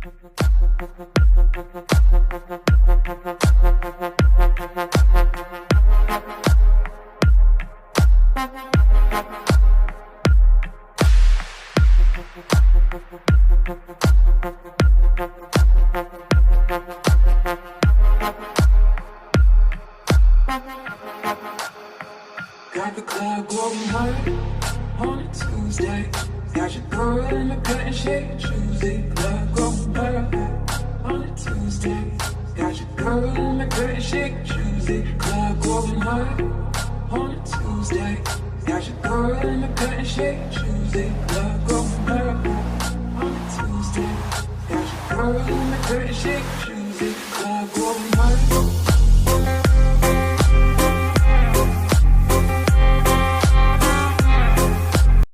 Got the club going hard on a Tuesday. Got your girl in the cutting shade Tuesday. Club going hard on a Tuesday. Got your girl in the cutting shade Tuesday. Club going hard on a Tuesday. Got your girl in the cutting shade Tuesday. Club going hard on a Tuesday. Got your girl in the cutting shade Tuesday. Club going hard.